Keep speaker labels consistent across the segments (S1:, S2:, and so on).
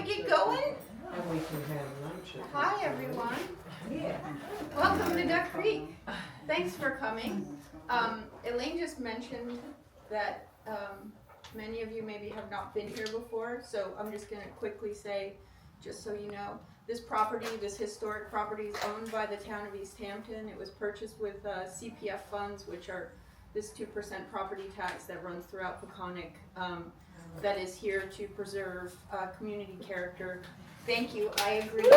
S1: get going?
S2: And we can have lunch.
S1: Hi, everyone.
S2: Yeah.
S1: Welcome to Duck Creek. Thanks for coming. Elaine just mentioned that many of you maybe have not been here before, so I'm just going to quickly say, just so you know, this property, this historic property, is owned by the town of East Hampton. It was purchased with CPF funds, which are this 2% property tax that runs throughout Peconic, that is here to preserve community character. Thank you, I agree. Yay,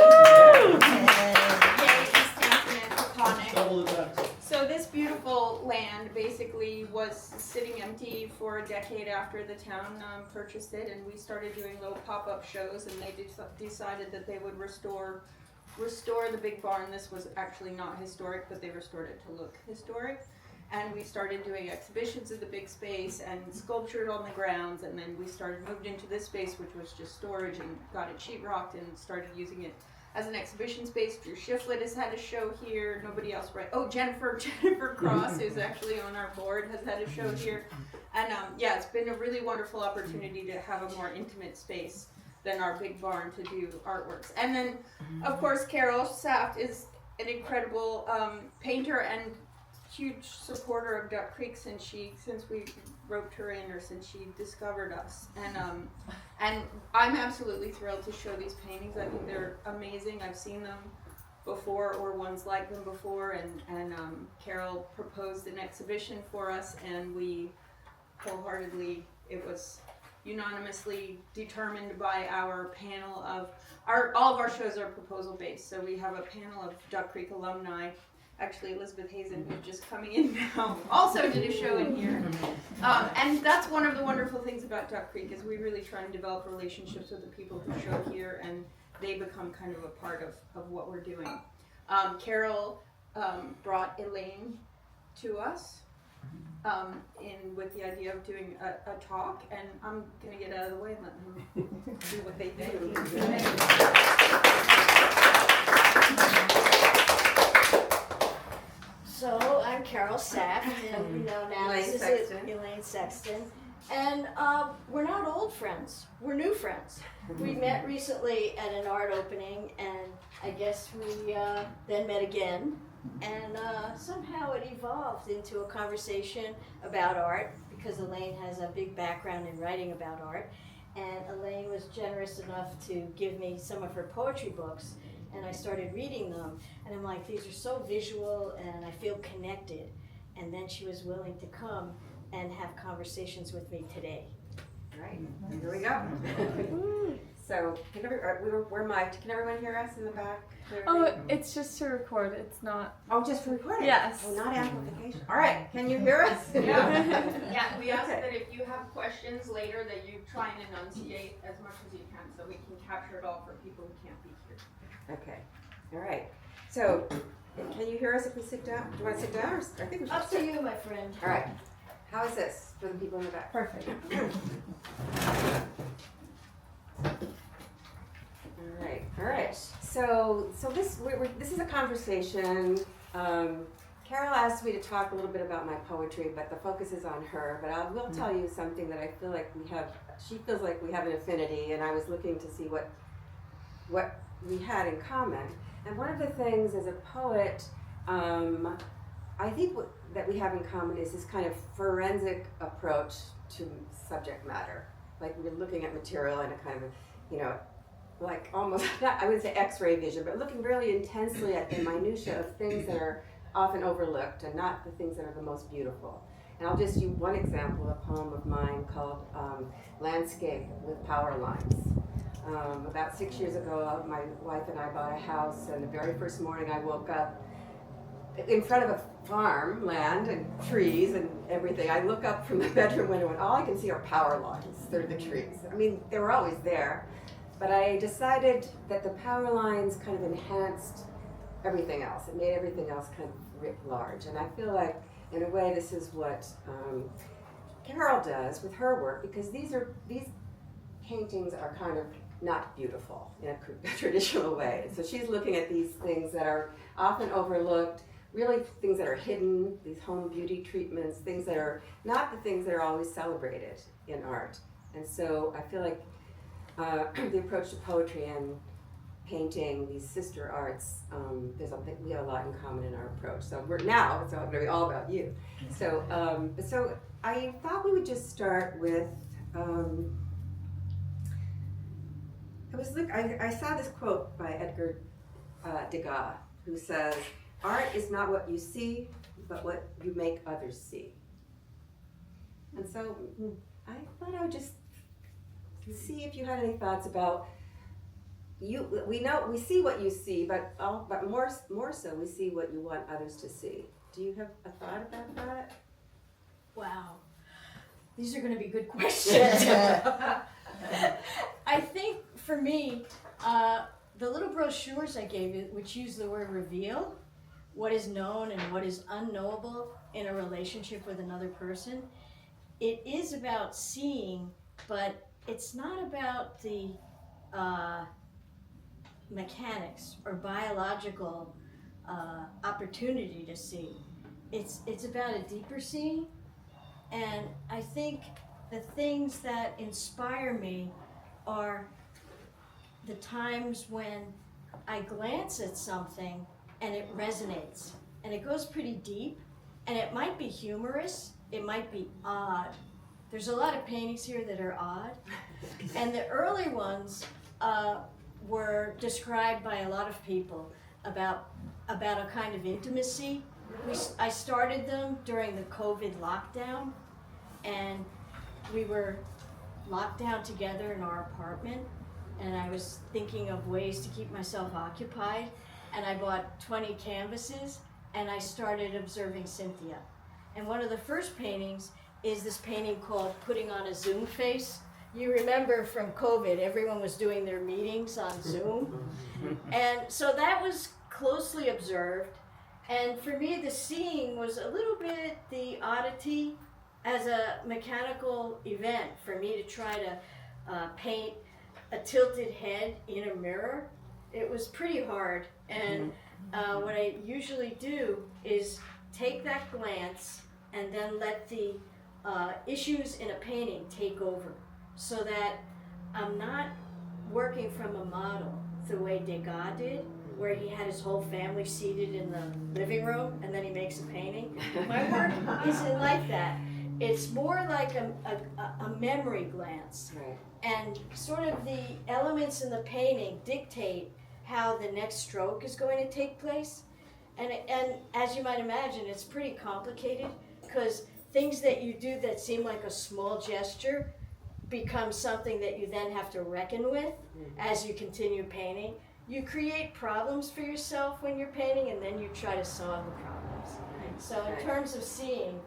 S1: East Hampton and Peconic.
S3: Double the tax.
S1: So this beautiful land basically was sitting empty for a decade after the town purchased it, and we started doing little pop-up shows, and they decided that they would restore the big barn. This was actually not historic, but they restored it to look historic. And we started doing exhibitions of the big space and sculptured on the grounds, and then we moved into this space, which was just storage, and got it sheetrocked and started using it as an exhibition space. Drew Shiflett has had a show here. Nobody else, right? Oh, Jennifer Cross, who's actually on our board, has had a show here. And yeah, it's been a really wonderful opportunity to have a more intimate space than our big barn to do artworks. And then, of course, Carol Saft is an incredible painter and huge supporter of Duck Creek since we roped her in, or since she discovered us. And I'm absolutely thrilled to show these paintings. I think they're amazing. I've seen them before, or ones like them before, and Carol proposed an exhibition for us, and we wholeheartedly, it was unanimously determined by our panel of all of our shows are proposal based. So we have a panel of Duck Creek alumni. Actually, Elizabeth Hazen, who's just coming in now, also did a show in here. And that's one of the wonderful things about Duck Creek, is we really try and develop relationships with the people who show here, and they become kind of a part of what we're doing. Carol brought Elaine to us with the idea of doing a talk, and I'm going to get out of the way and let them do what they do.
S4: So I'm Carol Saft, and you know now
S1: Elaine
S4: this is
S1: Sexton.
S4: Elaine Sexton, and we're not old friends. We're new friends. We met recently at an art opening, and I guess we then met again, and somehow it evolved into a conversation about art, because Elaine has a big background in writing about art, and Elaine was generous enough to give me some of her poetry books. And I started reading them, and I'm like, these are so visual, and I feel connected. And then she was willing to come and have conversations with me today.
S5: All right, here we go. So, we're mic'd. Can everyone hear us in the back?
S6: Oh, it's just to record. It's not.
S5: Oh, just for recording?
S6: Yes.
S5: Oh, not amplification. All right, can you hear us?
S1: Yeah, we ask
S5: Okay.
S1: that if you have questions later, that you try and enunciate as much as you can, so we can capture it all for people who can't be here.
S5: Okay, all right. So, can you hear us if we sit down? Do you want to sit down, or I think we should
S4: Up to
S5: sit.
S4: you, my friend.
S5: All right. How is this for the people in the back?
S6: Perfect.
S5: All right. So this is a conversation. Carol asked me to talk a little bit about my poetry, but the focus is on her. But I will tell you something that I feel like she feels like we have an affinity, and I was looking to see what we had in common. And one of the things as a poet, I think that we have in common is this kind of forensic approach to subject matter. Like we're looking at material in a kind of, like almost, not, I wouldn't say X-ray vision, but looking really intensely at the minutia of things that are often overlooked and not the things that are the most beautiful. And I'll just use one example, a poem of mine called Landscape with Power Lines. About 6 years ago, my wife and I bought a house, and the very first morning I woke up in front of a farm land and trees and everything. I look up from the bedroom window, and all I can see are power lines through the trees. I mean, they were always there, but I decided that the power lines kind of enhanced everything else. It made everything else kind of writ large. And I feel like, in a way, this is what Carol does with her work, because these paintings are kind of not beautiful in a traditional way. So she's looking at these things that are often overlooked, really things that are hidden, these home beauty treatments, things that are not the things that are always celebrated in art. And so I feel like the approach to poetry and painting, these sister arts, we have a lot in common in our approach. So it's all going to be all about you. So, so I thought we would just start with, I saw this quote by Edgar Degas, who says, "Art is not what you see, but what you make others see." And so I thought I would just see if you had any thoughts about you. We see what you see, but more so we see what you want others to see. Do you have a thought about that?
S4: Wow. These are going to be good questions. I think for me, the little brochures I gave you, which use the word reveal, what is known and what is unknowable in a relationship with another person, it is about seeing, but it's not about the mechanics or biological opportunity to see. It's about a deeper seeing, and I think the things that inspire me are the times when I glance at something and it resonates, and it goes pretty deep, and it might be humorous, it might be odd. There's a lot of paintings here that are odd, and the early ones were described by a lot of people about a kind of intimacy. I started them during the COVID lockdown, and we were locked down together in our apartment, and I was thinking of ways to keep myself occupied, and I bought 20 canvases, and I started observing Cynthia. And one of the first paintings is this painting called Putting on a Zoom Face. You remember from COVID, everyone was doing their meetings on Zoom. And so that was closely observed. And for me, the seeing was a little bit the oddity as a mechanical event for me to try to paint a tilted head in a mirror. It was pretty hard. And what I usually do is take that glance and then let the issues in a painting take over, so that I'm not working from a model the way Degas did, where he had his whole family seated in the living room and then he makes a painting. My work isn't like that. It's more like a memory glance.
S5: Right.
S4: And sort of the elements in the painting dictate how the next stroke is going to take place. And as you might imagine, it's pretty complicated, because things that you do that seem like a small gesture become something that you then have to reckon with as you continue painting. You create problems for yourself when you're painting, and then you try to solve the problems. So in terms of seeing,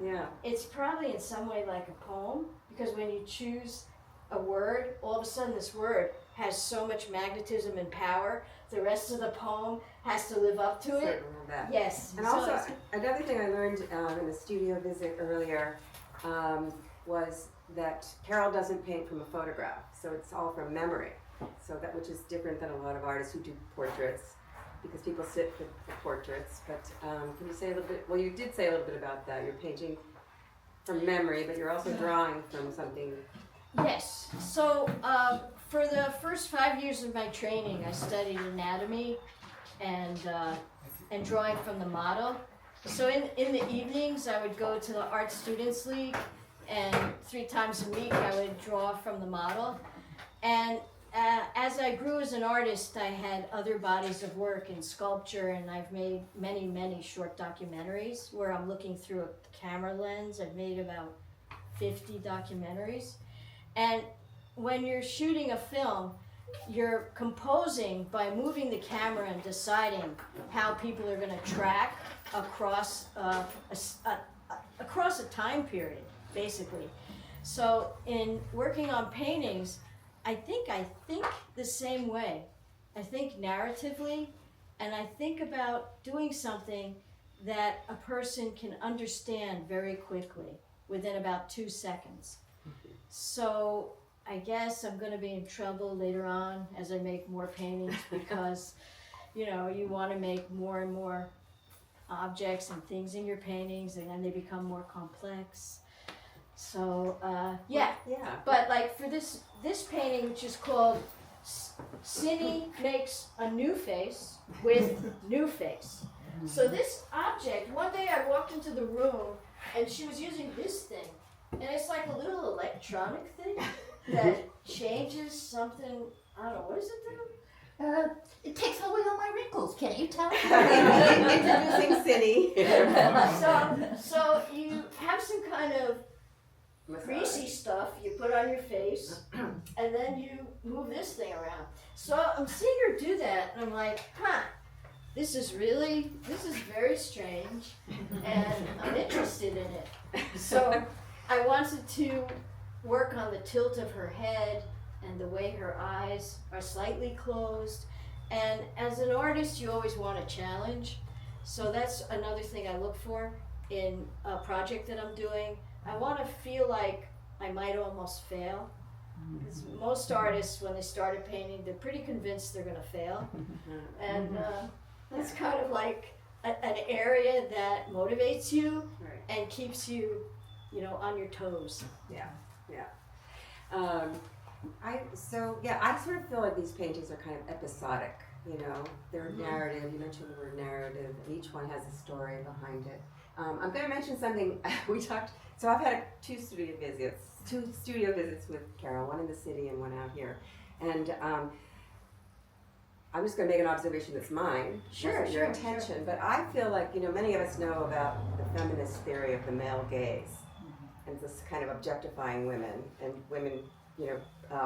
S4: it's probably in some way like a poem, because when you choose a word, all of a sudden this word has so much magnetism and power, the rest of the poem has to live up to it.
S5: Certainly that.
S4: Yes.
S5: And
S4: So
S5: also, another thing I learned in a studio visit earlier was that Carol doesn't paint from a photograph, so it's all from memory. So that, which is different than a lot of artists who do portraits, because people sit for portraits. But can you say a little bit? Well, you did say a little bit about that. You're painting from memory, but you're also drawing from something.
S4: Yes. So for the first 5 years of my training, I studied anatomy and drawing from the model. So in the evenings, I would go to the Art Students League, and 3 times a week I would draw from the model. And as I grew as an artist, I had other bodies of work in sculpture, and I've made many, many short documentaries where I'm looking through a camera lens. I've made about 50 documentaries. And when you're shooting a film, you're composing by moving the camera and deciding how people are going to track across a time period, basically. So in working on paintings, I think the same way. I think narratively, and I think about doing something that a person can understand very quickly, within about 2 seconds. So I guess I'm going to be in trouble later on as I make more paintings, because you want to make more and more objects and things in your paintings, and then they become more complex. So yeah,
S5: Yeah.
S4: but like for this painting, which is called Cindy Makes a New Face with New Face. So this object, one day I walked into the room and she was using this thing, and it's like a little electronic thing that changes something. I don't know, what does it do?
S3: It takes away all my wrinkles, can't you tell?
S5: Introducing Cindy.
S4: So you have some kind of greasy stuff you put on your face, and then you move this thing around. So I'm seeing her do that, and I'm like, this is very strange, and I'm interested in it. So I wanted to work on the tilt of her head and the way her eyes are slightly closed. And as an artist, you always want a challenge. So that's another thing I look for in a project that I'm doing. I want to feel like I might almost fail. Because most artists, when they started painting, they're pretty convinced they're going to fail. And that's kind of like an area that motivates you and keeps you, on your toes.
S5: I sort of feel like these paintings are kind of episodic, they're narrative. You mentioned the word narrative, and each one has a story behind it. I'm going to mention something so I've had two studio visits with Carol, one in the city and one out here. And I'm just going to make an observation that's mine,
S4: Sure,
S5: your intention, but I feel like, many of us know about the feminist theory of the male gaze, and this kind of objectifying women, and women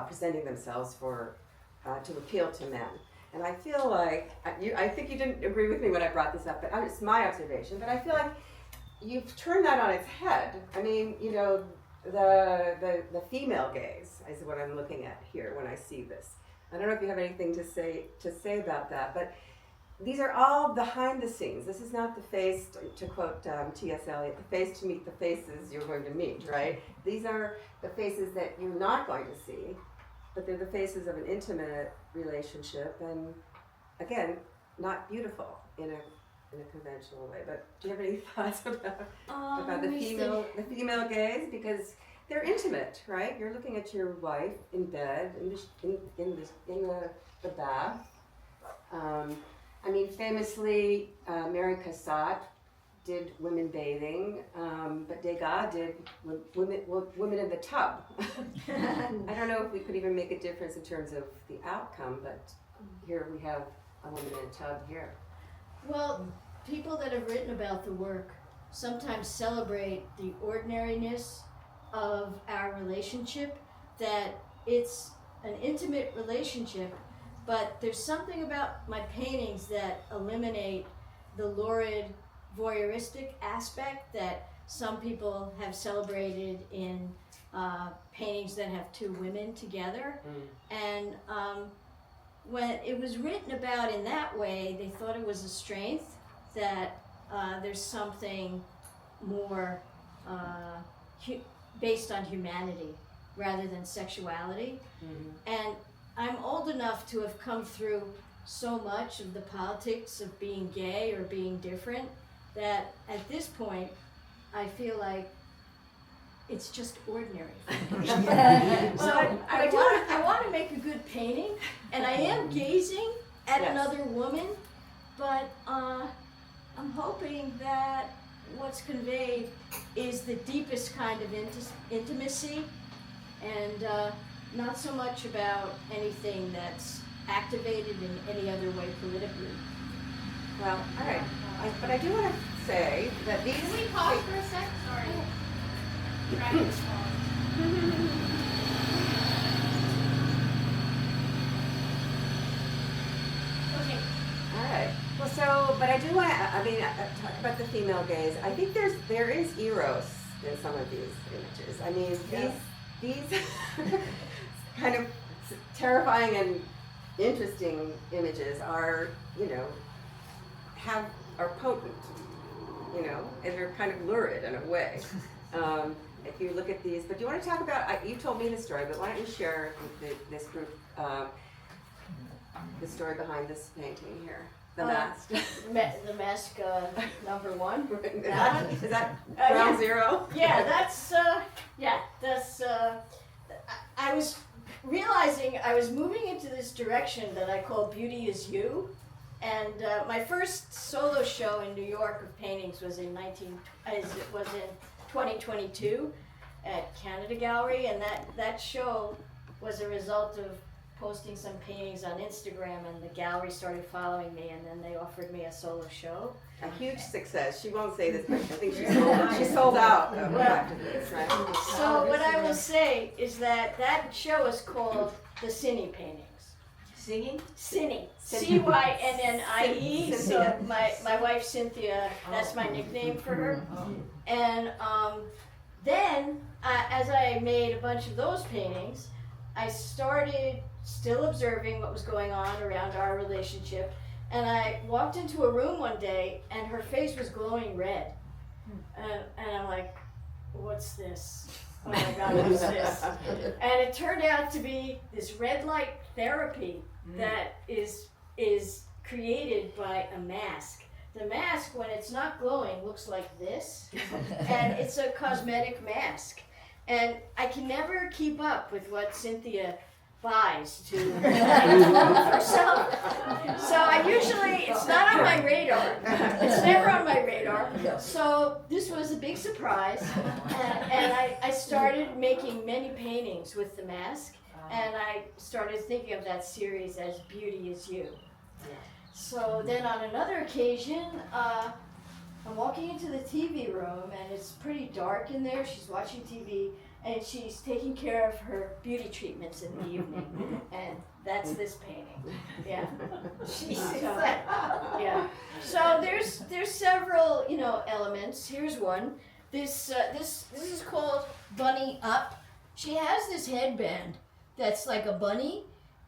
S5: presenting themselves to appeal to men. And I feel like, I think you didn't agree with me when I brought this up, but it's my observation, but I feel like you've turned that on its head. I mean, the female gaze is what I'm looking at here when I see this. I don't know if you have anything to say about that, but these are all behind the scenes. This is not the face, to quote T.S. Eliot, the face to meet the faces you're going to meet, right? These are the faces that you're not going to see, but they're the faces of an intimate relationship, and again, not beautiful in a conventional way. But do you have any thoughts about the female gaze? Because they're intimate, right? You're looking at your wife in bed, in the bath. Famously, Mary Cassatt did women bathing, but Degas did women in the tub. I don't know if we could even make a difference in terms of the outcome, but here we have a woman in a tub here.
S4: Well, people that have written about the work sometimes celebrate the ordinariness of our relationship, that it's an intimate relationship, but there's something about my paintings that eliminate the lurid, voyeuristic aspect that some people have celebrated in paintings that have two women together. And when it was written about in that way, they thought it was a strength, that there's something more based on humanity rather than sexuality. And I'm old enough to have come through so much of the politics of being gay or being different that at this point I feel like it's just ordinary. I want to make a good painting, and I am gazing at another woman, but I'm hoping that what's conveyed is the deepest kind of intimacy, and not so much about anything that's activated in any other way politically.
S5: Well, all right. But I do want to say that these...
S3: Can we pause for a sec? Sorry. Trying to swallow. Okay.
S5: All right. Well, but I do want to, talk about the female gaze. I think there is eros in some of these images. I mean, these kind of terrifying and interesting images are, are potent, and they're kind of lurid in a way. If you look at these, but do you want to talk about, you told me the story, but why don't you share with this group the story behind this painting here? The Mask.
S4: The Mask number 1.
S5: Is that
S4: Yeah.
S5: ground zero?
S4: Yeah, that's I was realizing I was moving into this direction that I call Beauty is You. And my first solo show in New York of paintings was in 2022 at Canada Gallery, and that show was a result of posting some paintings on Instagram, and the gallery started following me, and then they offered me a solo show.
S5: A huge success. She won't say this, but I think she sold out
S4: Well,
S5: after this, right?
S4: So what I will say is that show is called the Cine paintings.
S2: Singing?
S4: Cine, C-Y-N-N-I-E. So
S5: Cynthia.
S4: my wife Cynthia, that's my nickname for her. And then as I made a bunch of those paintings, I started still observing what was going on around our relationship. And I walked into a room one day, and her face was glowing red. And I'm like, what's this? Oh my God, what's this? And it turned out to be this red light therapy that is created by a mask. The mask, when it's not glowing, looks like this. And it's a cosmetic mask. And I can never keep up with what Cynthia buys to improve herself. So it's not on my radar. It's never on my radar. So this was a big surprise. And I started making many paintings with the mask. And I started thinking of that series as Beauty is You. So then on another occasion, I'm walking into the TV room, and it's pretty dark in there. She's watching TV, and she's taking care of her beauty treatments in the evening. And that's this painting. Yeah. Yeah. So there's several, elements. Here's one. This is called Bunny Up. She has this headband that's like a bunny,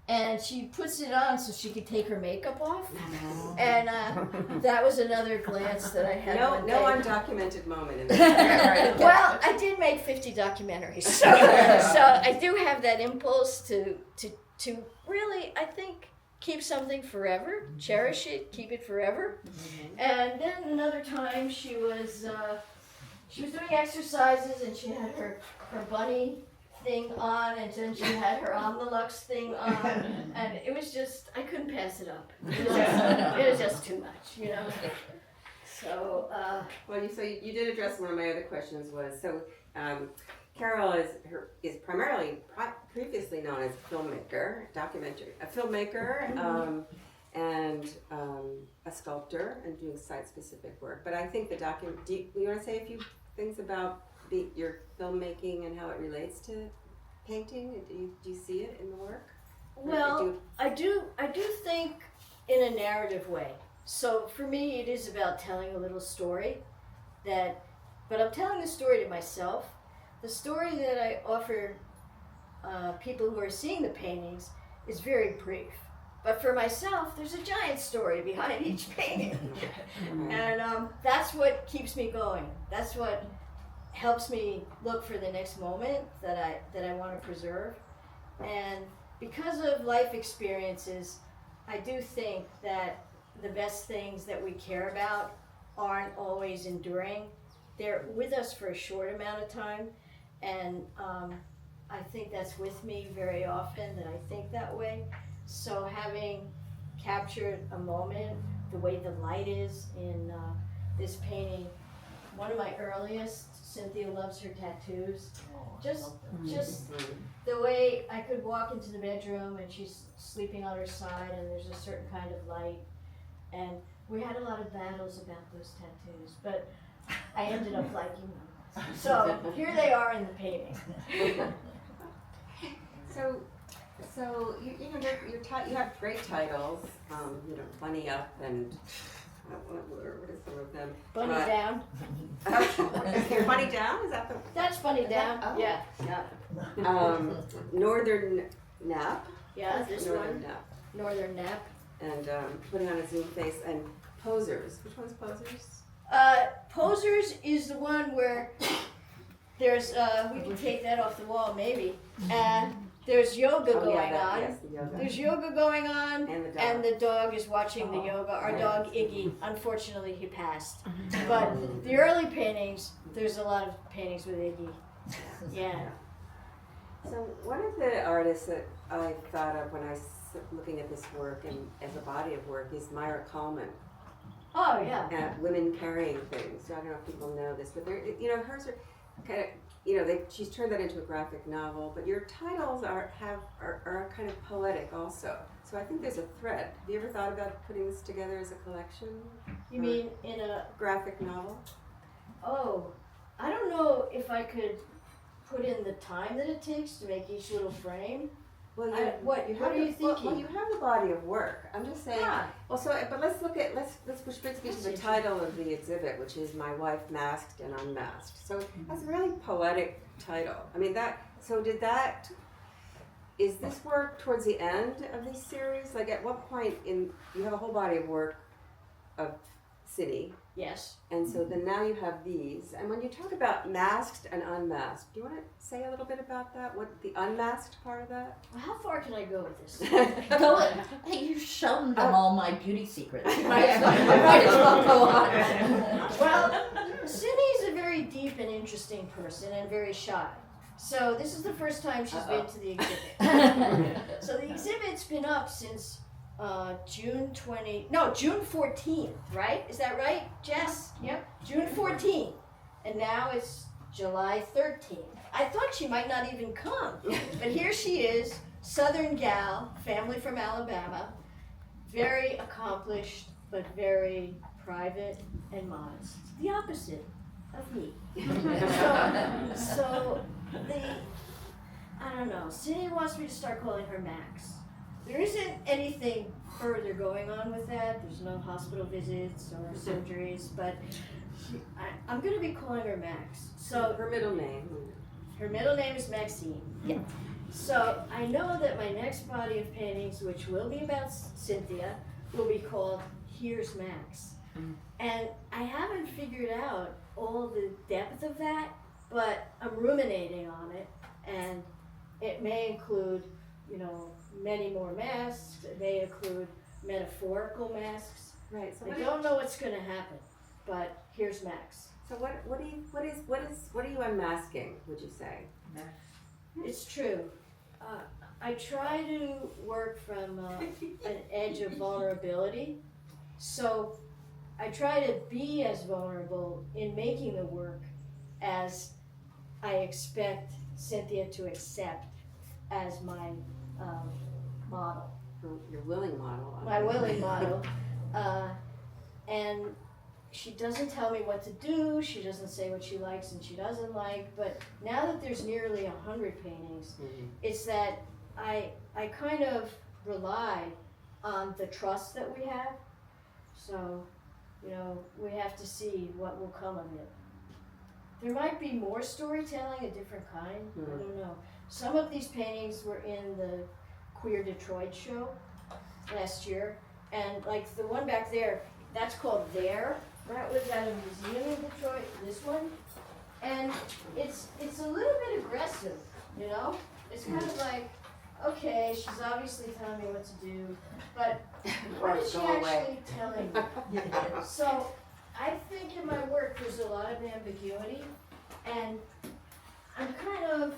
S4: and she puts it on so she could take her makeup off. And that was another glance that I had.
S5: No
S4: one day.
S5: undocumented moment in this.
S4: Well, I did make 50 documentaries, so I do have that impulse to really, I think, keep something forever, cherish it, keep it forever. And then another time she was doing exercises, and she had her bunny thing on, and then she had her Omnilux thing on, and it was just, I couldn't pass it up. It was just too much, So,
S5: Well, you did address one of my other questions Carol is primarily previously known as a filmmaker, and a sculptor, and doing site-specific work. But I think do you want to say a few things about your filmmaking and how it relates to painting? Do you see it in the work?
S4: well, I do think in a narrative way. So for me, it is about telling a little story but I'm telling the story to myself. The story that I offer people who are seeing the paintings is very brief. But for myself, there's a giant story behind each painting. And that's what keeps me going. That's what helps me look for the next moment that I want to preserve. And because of life experiences, I do think that the best things that we care about aren't always enduring. They're with us for a short amount of time, and I think that's with me very often, that I think that way. So having captured a moment, the way the light is in this painting, one of my earliest, Cynthia loves her tattoos. Just the way I could walk into the bedroom and she's sleeping on her side, and there's a certain kind of light. And we had a lot of battles about those tattoos, but I ended up liking them. So here they are in the painting.
S5: So you have great titles, Bunny Up and what is some of them?
S4: Bunny Down.
S5: Is there Bunny Down? Is that the?
S4: That's Bunny Down.
S5: Oh.
S4: Yeah.
S5: Northern Nap.
S4: Yeah, this
S5: Northern
S4: one.
S5: Nap.
S4: Northern Nap.
S5: And putting on a Zoom face, and Posers. Which one's Posers?
S4: Posers is the one where there's we can take that off the wall maybe. There's yoga
S5: Oh,
S4: going
S5: yeah, that,
S4: on.
S5: yes, the yoga.
S4: There's yoga going on,
S5: And the dog.
S4: and the dog is watching the yoga. Our
S5: Right.
S4: dog Iggy, unfortunately, he passed. But the early paintings, there's a lot of paintings with Iggy. Yeah.
S5: So one of the artists that I thought of when I was looking at this work and as a body of work is Myra Coleman.
S4: Oh yeah.
S5: Women carrying things. I don't know if people know this, but they're, hers are kind of, she's turned that into a graphic novel. But your titles are kind of poetic also. So I think there's a thread. Have you ever thought about putting this together as a collection?
S4: You mean in a?
S5: Graphic novel?
S4: Oh, I don't know if I could put in the time that it takes to make each little frame.
S5: Well,
S4: What are you thinking?
S5: Well, you have the body of work. I'm just saying.
S4: Ah.
S5: Well, but let's which brings me to the title of the exhibit, which is My Wife Masked and Unmasked. So that's a really poetic title. I mean is this work towards the end of these series? Like at what point you have a whole body of work of city,
S4: Yes.
S5: and so then now you have these. And when you talk about masked and unmasked, do you want to say a little bit about that? What the unmasked part of that?
S4: Well, how far can I go with this?
S7: Go ahead. Hey, you've shown them all my beauty secrets.
S4: I might as well go on. Well, Cindy's a very deep and interesting person and very shy. So this is the first time she's been to the exhibit. So the exhibit's been up since June 14th, right? Is that right, Jess? Yep. June 14th. And now it's July 13th. I thought she might not even come. But here she is, Southern gal, family from Alabama, very accomplished, but very private and modest. The opposite of me. So I don't know, Cindy wants me to start calling her Max. There isn't anything further going on with that. There's no hospital visits or surgeries, but I'm going to be calling her Max. So
S5: Her middle name.
S4: her middle name is Maxine. Yeah. So I know that my next body of paintings, which will be about Cynthia, will be called Here's Max. And I haven't figured out all the depth of that, but I'm ruminating on it, and it may include, many more masks. It may include metaphorical masks.
S5: Right. So
S4: I don't know what's going to happen, but here's Max.
S5: So what are you unmasking, would you say?
S4: It's true. I try to work from an edge of vulnerability. So I try to be as vulnerable in making the work as I expect Cynthia to accept as my model.
S5: Your willing model.
S4: My willing model. And she doesn't tell me what to do, she doesn't say what she likes and she doesn't like, but now that there's nearly 100 paintings, it's that I kind of rely on the trust that we have. So, we have to see what will come of it. There might be more storytelling, a different kind, I don't know. Some of these paintings were in the Queer Detroit show last year, and like the one back there, that's called There. That was at a museum in Detroit, this one. And it's a little bit aggressive, It's kind of like, okay, she's obviously telling me what to do, but what is she actually telling me? So I think in my work there's a lot of ambiguity, and I'm kind of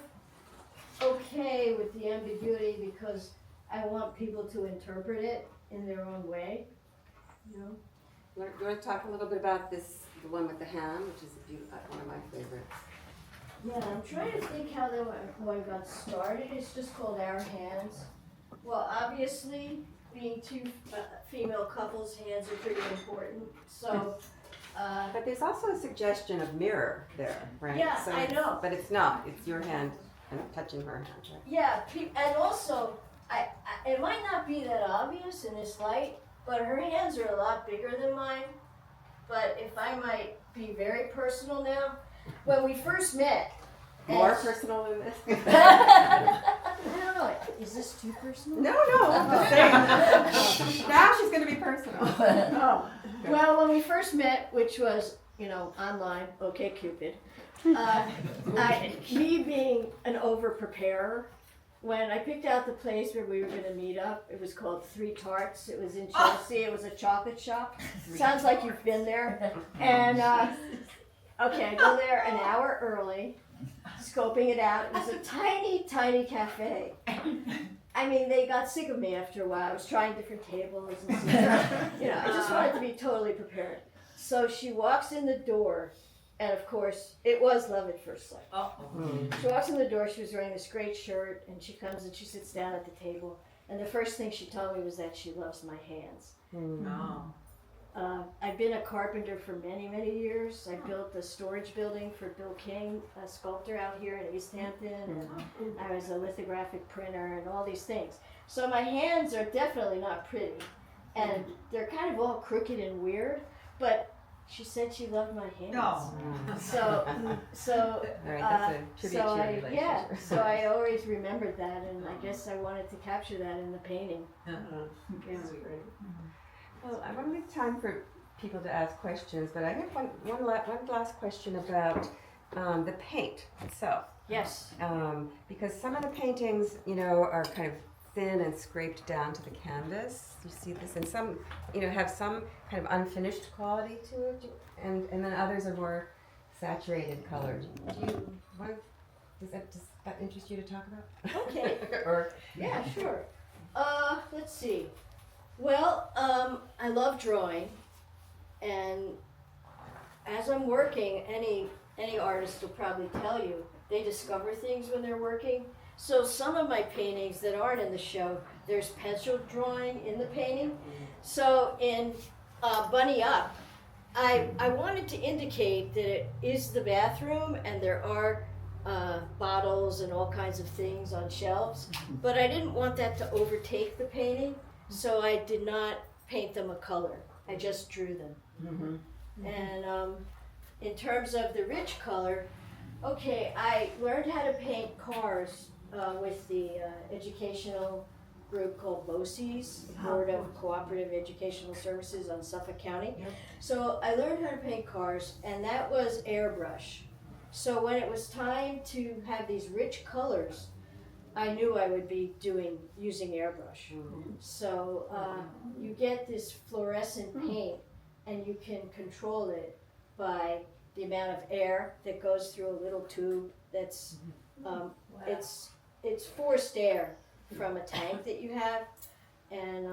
S4: okay with the ambiguity because I want people to interpret it in their own way,
S5: You want to talk a little bit about the one with the hand, which is one of my favorites.
S4: Yeah, I'm trying to think how that one got started. It's just called Our Hands. Well, obviously, being two female couples, hands are pretty important. So,
S5: But there's also a suggestion of mirror there, right?
S4: Yeah,
S5: So
S4: I know.
S5: But it's not. It's your hand and touching her hand, right?
S4: yeah, and also, it might not be that obvious in this light, but her hands are a lot bigger than mine. But if I might be very personal now, when we first met.
S5: More personal than this?
S4: I don't know. Is this too personal?
S5: No, I'm just saying. Now she's going to be personal.
S4: Oh. Well, when we first met, which was, online, OkCupid, me being an over-preparer, when I picked out the place where we were going to meet up, it was called Three Tarts. It was in Chelsea. It was a chocolate shop. Sounds like you've been there. And okay, I go there an hour early, scoping it out. It was a tiny, tiny cafe. I mean, they got sick of me after a while. I was trying different tables and stuff. You know, I just wanted to be totally prepared. So she walks in the door, and of course, it was love at first sight. She walks in the door, she was wearing this great shirt, and she comes and she sits down at the table. And the first thing she told me was that she loves my hands. I've been a carpenter for many, many years. I built a storage building for Bill King, a sculptor out here in East Hampton. And I was a lithographic printer and all these things. So my hands are definitely not pretty. And they're kind of all crooked and weird. But she said she loved my hands. So
S5: Right, that's a tribute to your relationship.
S4: yeah, so I always remembered that, and I guess I wanted to capture that in the painting. Yeah.
S5: Well, I want to leave time for people to ask questions, but I have one last question about the paint itself.
S4: Yes.
S5: Because some of the paintings, you know, are kind of thin and scraped down to the canvas. You see this, and some, you know, have some kind of unfinished quality to it, and then others are more saturated colored. Does that interest you to talk about?
S4: Okay.
S5: Or
S4: Yeah, sure. Let's see. Well, I love drawing, and as I'm working, any artist will probably tell you, they discover things when they're working. So some of my paintings that aren't in the show, there's pencil drawing in the painting. So in Bunny Up, I wanted to indicate that it is the bathroom and there are bottles and all kinds of things on shelves, but I didn't want that to overtake the painting, so I did not paint them a color. I just drew them. And in terms of the rich color, okay, I learned how to paint cars with the educational group called BOCES, Board of Cooperative Educational Services on Suffolk County. So I learned how to paint cars, and that was airbrush. So when it was time to have these rich colors, I knew I would be using airbrush. So you get this fluorescent paint, and you can control it by the amount of air that goes through a little tube that's it's forced air from a tank that you have, and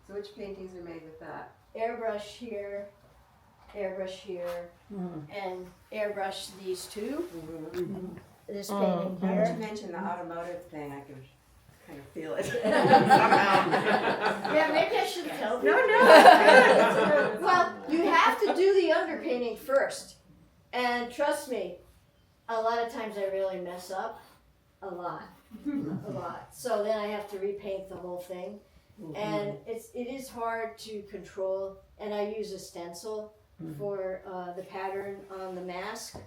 S5: so which paintings are made with that?
S4: airbrush here, and airbrush these two. This painting
S5: Now that you
S4: here.
S5: mentioned the automotive thing, I can kind of feel it.
S4: Yeah, maybe I should tell you.
S5: No.
S4: Well, you have to do the underpainting first, and trust me, a lot of times I really mess up, a lot. So then I have to repaint the whole thing, and it is hard to control. And I use a stencil for the pattern on the mask.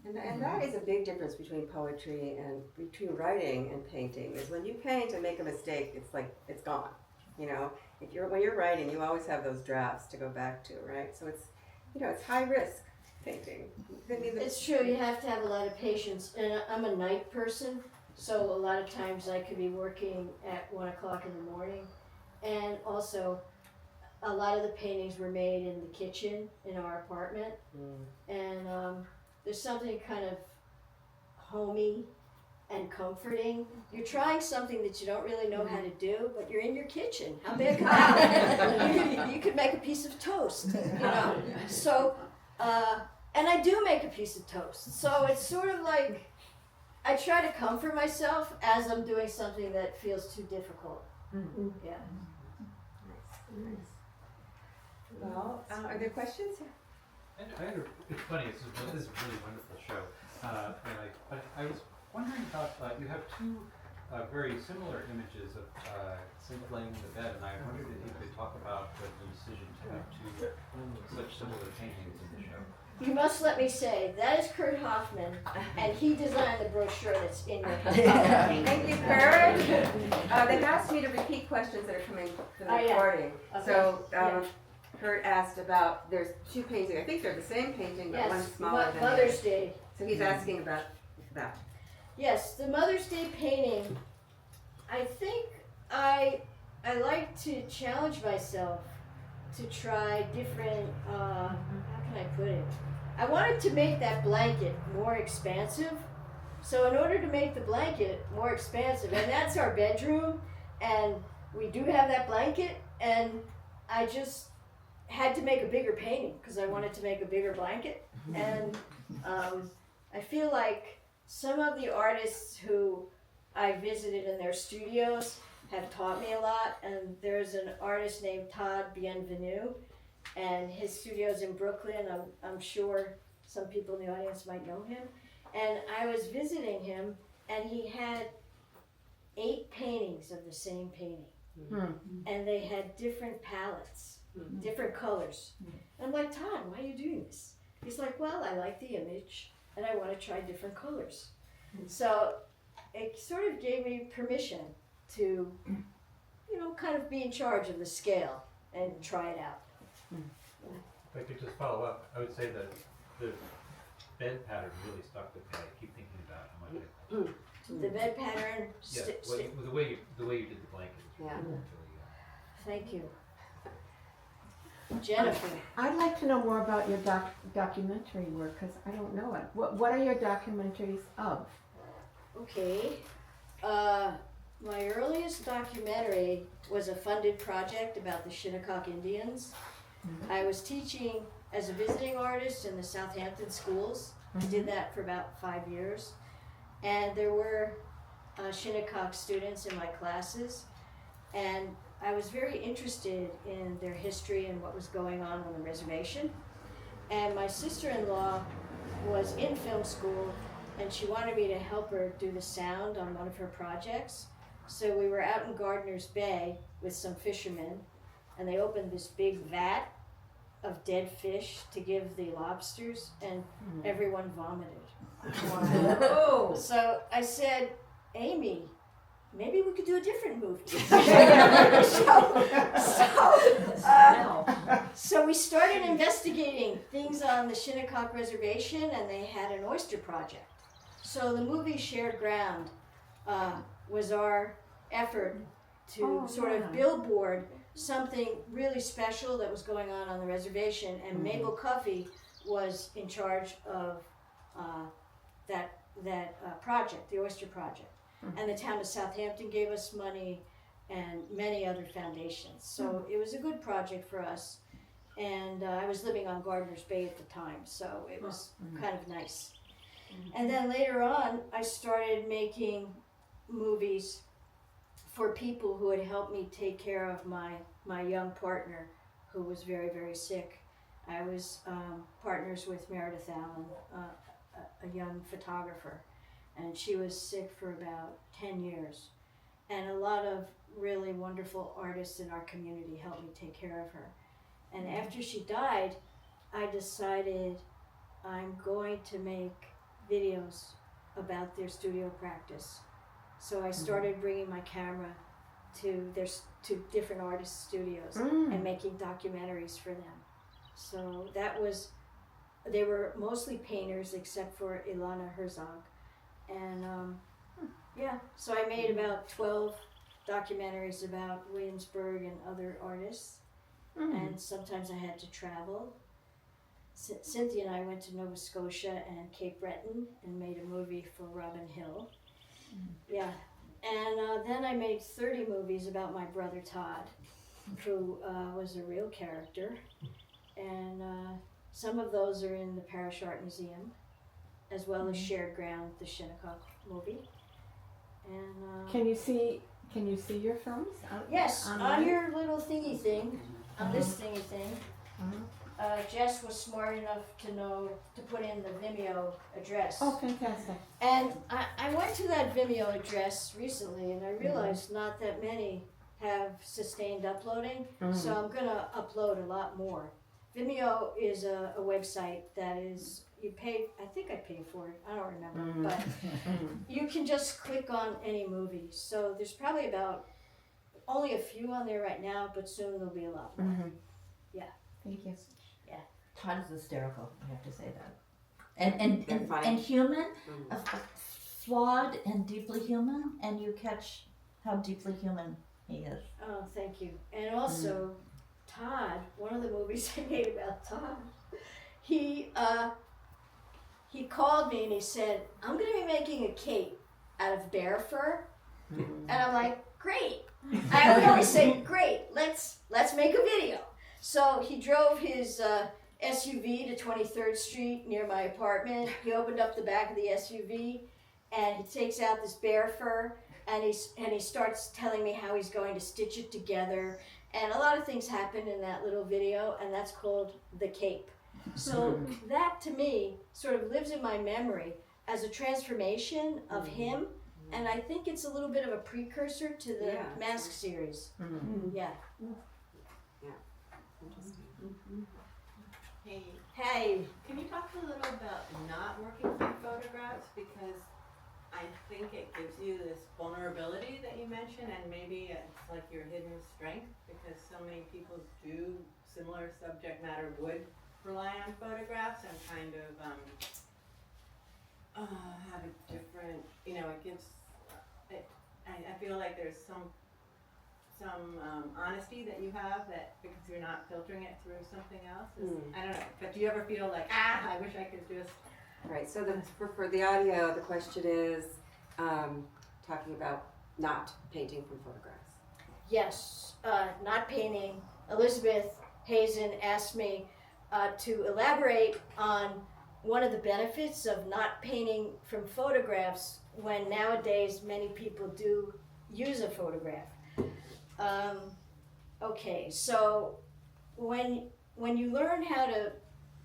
S5: And that is a big difference between poetry and between writing and painting. Is when you paint and make a mistake, it's like it's gone. You know, when you're writing, you always have those drafts to go back to, right? So it's high risk painting.
S4: It's true, you have to have a lot of patience, and I'm a night person, so a lot of times I could be working at 1 o'clock in the morning, and also a lot of the paintings were made in the kitchen in our apartment, and there's something kind of homey and comforting. You're trying something that you don't really know how to do, but you're in your kitchen. How bad could that be? You could make a piece of toast, you know. So, and I do make a piece of toast. So it's sort of like I try to comfort myself as I'm doing something that feels too difficult. Yeah.
S5: Nice. Well, are there questions?
S8: It's funny, this is a really wonderful show. But I was wondering about, you have two very similar images of Cynthia laying in the bed, and I wondered if you could talk about the decision to have two such similar paintings in the show.
S4: You must let me say, that is Kurt Hoffman, and he designed the brochure that's in your house.
S5: Thank you, Kurt. They've asked me to repeat questions that are coming for the recording.
S4: Okay.
S5: So Kurt asked about, there's two paintings, I think they're the same painting, but one's smaller than the other.
S4: Mother's Day.
S5: So he's asking about that.
S4: Yes, the Mother's Day painting. I think I like to challenge myself to try different. How can I put it? I wanted to make that blanket more expansive. So in order to make the blanket more expansive, and that's our bedroom, and we do have that blanket, and I just had to make a bigger painting because I wanted to make a bigger blanket, and I feel like some of the artists who I visited in their studios have taught me a lot, and there's an artist named Todd Bienvenu, and his studio's in Brooklyn. I'm sure some people in the audience might know him. And I was visiting him, and he had 8 paintings of the same painting. And they had different palettes, different colors. And I'm like, Todd, why are you doing this? He's like, well, I like the image, and I want to try different colors. So it sort of gave me permission to, kind of be in charge of the scale and try it out.
S8: If I could just follow up, I would say that the bed pattern really stuck with me. I keep thinking about how much
S4: The bed pattern,
S8: the way you did the blanket.
S5: Yeah.
S8: Really,
S4: thank you. Jennifer.
S2: I'd like to know more about your documentary work, because I don't know it. What are your documentaries of?
S4: Okay. My earliest documentary was a funded project about the Shinnecock Indians. I was teaching as a visiting artist in the Southampton schools. I did that for about 5 years. And there were Shinnecock students in my classes. And I was very interested in their history and what was going on the reservation. And my sister-in-law was in film school, and she wanted me to help her do the sound on one of her projects. So we were out in Gardiner's Bay with some fishermen, and they opened this big vat of dead fish to give the lobsters, and everyone vomited.
S2: Oh!
S4: So I said, Amy, maybe we could do a different movie. So we started investigating things on the Shinnecock Reservation, and they had an oyster project. So the movie Shared Ground was our effort to sort of billboard something really special that was going on the reservation, and Mabel Cuffey was in charge of that project, the oyster project. And the town of Southampton gave us money, and many other foundations. So it was a good project for us. And I was living on Gardiner's Bay at the time, so it was kind of nice. And then later on, I started making movies for people who had helped me take care of my young partner, who was very, very sick. I was partners with Meredith Allen, a young photographer, and she was sick for about 10 years. And a lot of really wonderful artists in our community helped me take care of her. And after she died, I decided I'm going to make videos about their studio practice. So I started bringing my camera to different artists' studios and making documentaries for them. So they were mostly painters except for Ilana Herzog. And so I made about 12 documentaries about Williamsburg and other artists. And sometimes I had to travel. Cynthia and I went to Nova Scotia and Cape Breton and made a movie for Robin Hill. Yeah. And then I made 30 movies about my brother Todd, who was a real character. And some of those are in the Parish Art Museum, as well as Shared Ground, the Shinnecock movie. And
S2: Can you see your films?
S4: yes,
S2: online?
S4: on your little thingy thing, on this thingy thing, Jess was smart enough to know to put in the Vimeo address.
S2: Oh, fantastic.
S4: And I went to that Vimeo address recently, and I realized not that many have sustained uploading, so I'm gonna upload a lot more. Vimeo is a website that is, you pay, I think I paid for it, I don't remember, but you can just click on any movie. So there's probably only a few on there right now, but soon there'll be a lot more.
S2: Thank you.
S7: Todd is hysterical, I have to say that.
S5: They're funny.
S7: And human. flawed and deeply human, and you catch how deeply human he is.
S4: Oh, thank you. And also, Todd, one of the movies I made about Todd, he called me and he said, I'm going to be making a cape out of bear fur. And I'm like, great. I would always say, great, let's make a video. So he drove his SUV to 23rd Street near my apartment. He opened up the back of the SUV and he takes out this bear fur and he starts telling me how he's going to stitch it together. And a lot of things happen in that little video, and that's called The Cape. So that to me sort of lives in my memory as a transformation of him. And I think it's a little bit of a precursor to the Mask series. Yeah.
S5: Interesting.
S4: Hey.
S9: Can you talk a little about not working from photographs? Because I think it gives you this vulnerability that you mentioned, and maybe it's like your hidden strength, because so many people do similar subject matter would rely on photographs and kind of have a different, it gives, I feel like there's some honesty that you have that because you're not filtering it through something else. I don't know, but do you ever feel like, I wish I could just...
S5: Right, so for the audio, the question is talking about not painting from photographs.
S4: Yes, not painting. Elizabeth Hazen asked me to elaborate on one of the benefits of not painting from photographs when nowadays many people do use a photograph. Okay, so when you learn how to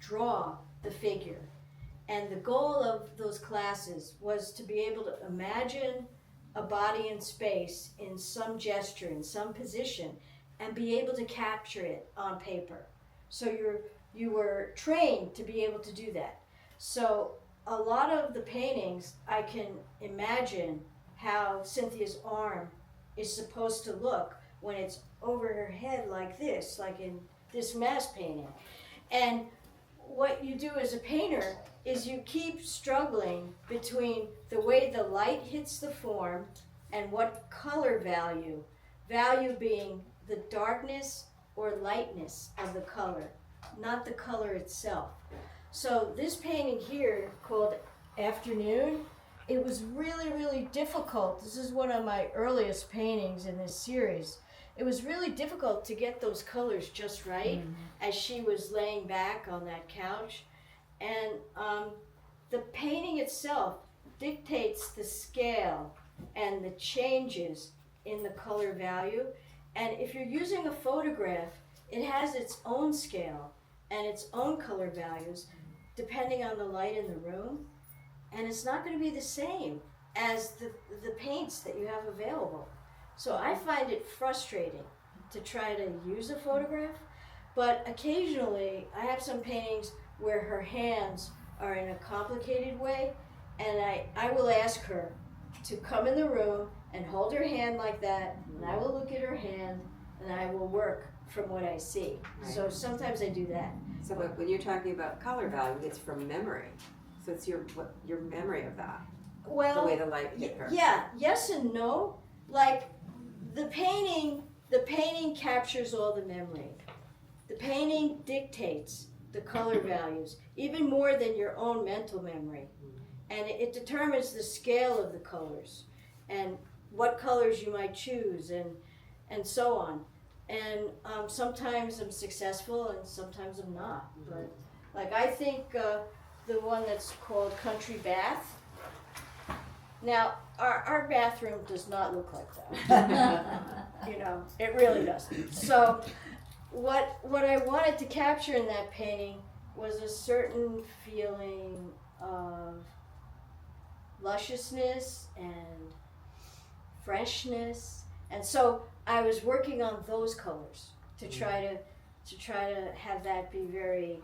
S4: draw the figure, and the goal of those classes was to be able to imagine a body in space in some gesture, in some position, and be able to capture it on paper. So you were trained to be able to do that. So a lot of the paintings, I can imagine how Cynthia's arm is supposed to look when it's over her head like this, like in this mask painting. And what you do as a painter is you keep struggling between the way the light hits the form and what color value being the darkness or lightness of the color, not the color itself. So this painting here called Afternoon, it was really, really difficult. This is one of my earliest paintings in this series. It was really difficult to get those colors just right as she was laying back on that couch. And the painting itself dictates the scale and the changes in the color value. And if you're using a photograph, it has its own scale and its own color values depending on the light in the room. And it's not going to be the same as the paints that you have available. So I find it frustrating to try to use a photograph, but occasionally I have some paintings where her hands are in a complicated way, and I will ask her to come in the room and hold her hand like that, and I will look at her hand, and I will work from what I see.
S5: Right.
S4: So sometimes I do that.
S5: So but when you're talking about color value, it's from memory. So it's your memory of that,
S4: Well,
S5: the way the light hit her.
S4: yeah, yes and no. Like the painting captures all the memory. The painting dictates the color values, even more than your own mental memory. And it determines the scale of the colors and what colors you might choose and so on. And sometimes I'm successful and sometimes I'm not. But like I think the one that's called Country Bath. Now, our bathroom does not look like that. It really doesn't. So what I wanted to capture in that painting was a certain feeling of lusciousness and freshness. And so I was working on those colors to try to have that be very,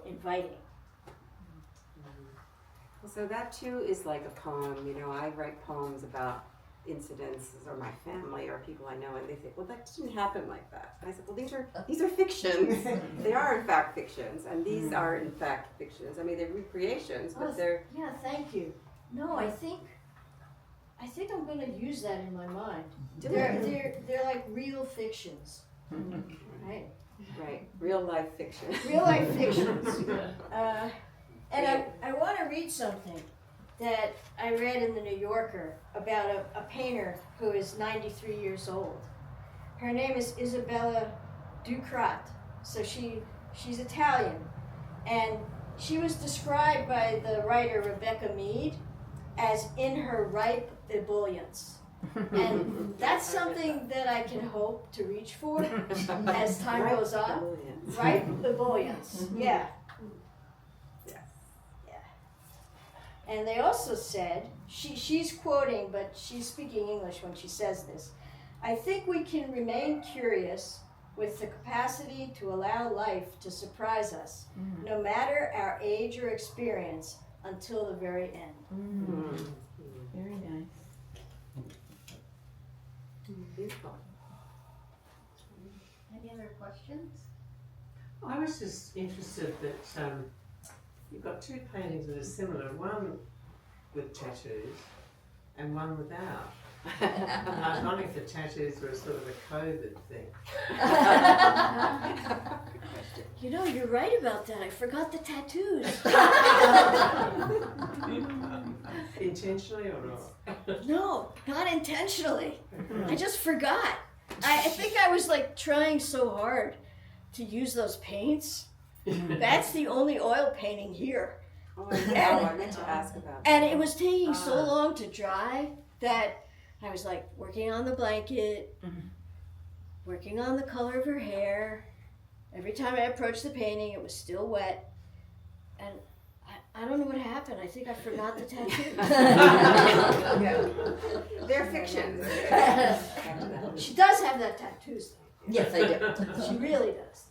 S4: inviting.
S5: So that too is like a poem. I write poems about incidences or my family or people I know, and they say, well, that didn't happen like that. And I said, well, these are fictions. They are in fact fictions, and these are in fact fictions. I mean, they're recreations, but they're...
S4: Yeah, thank you. No, I think I'm gonna use that in my mind.
S5: Do
S4: They're like real fictions, right?
S5: Right, real life fiction.
S4: Real life fictions. And I want to read something that I read in the New Yorker about a painter who is 93 years old. Her name is Isabella Ducrat. So she's Italian, and she was described by the writer Rebecca Mead as in her ripe ebullience. And that's something that I can hope to reach for as time goes on. Ripe ebullience, yeah.
S5: Yes.
S4: And they also said, she's quoting, but she's speaking English when she says this, I think we can remain curious with the capacity to allow life to surprise us, no matter our age or experience, until the very end.
S2: Very nice.
S5: Beautiful.
S3: Any other questions?
S10: I was just interested that you've got two paintings that are similar, one with tattoos and one without. And I was wondering if the tattoos were sort of a COVID thing.
S4: You know, you're right about that. I forgot the tattoos.
S10: Intentionally or not?
S4: No, not intentionally. I just forgot. I think I was like trying so hard to use those paints. That's the only oil painting here.
S5: Oh, I know. I meant to ask about that.
S4: And it was taking so long to dry that I was like working on the blanket, working on the color of her hair. Every time I approached the painting, it was still wet. And I don't know what happened. I think I forgot the tattoo.
S5: Yeah. They're fiction.
S4: She does have that tattoos though.
S7: Yes, I do.
S4: She really does.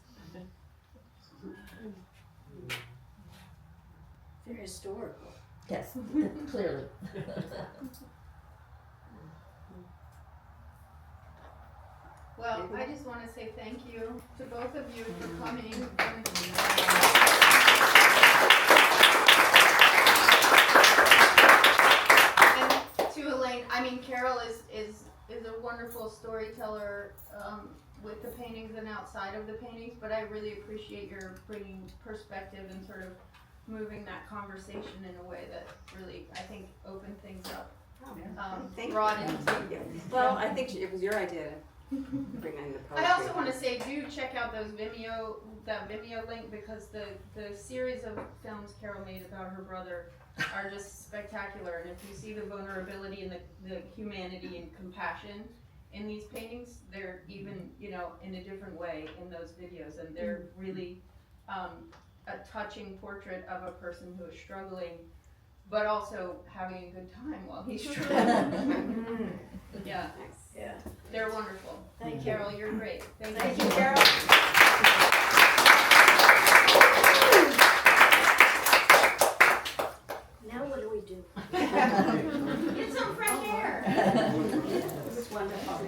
S4: They're historical.
S7: Yes, clearly.
S3: Well, I just want to say thank you to both of you for coming. And to Elaine, I mean, Carol is a wonderful storyteller with the paintings and outside of the paintings, but I really appreciate your bringing perspective and sort of moving that conversation in a way that really, I think, opened things up.
S5: Thank
S3: Broadened.
S5: you. Well, I think it was your idea to bring in the poetry.
S3: I also want to say, do check out that Vimeo link, because the series of films Carol made about her brother are just spectacular. And if you see the vulnerability and the humanity and compassion in these paintings, they're even, in a different way in those videos. And they're really a touching portrait of a person who is struggling, but also having a good time while he's struggling. Yeah.
S5: Nice.
S4: Yeah.
S3: They're wonderful.
S4: Thank you.
S3: Carol, you're great.
S4: Thank you, Carol. Now what do we do?
S3: Get some fresh air.
S4: This is wonderful.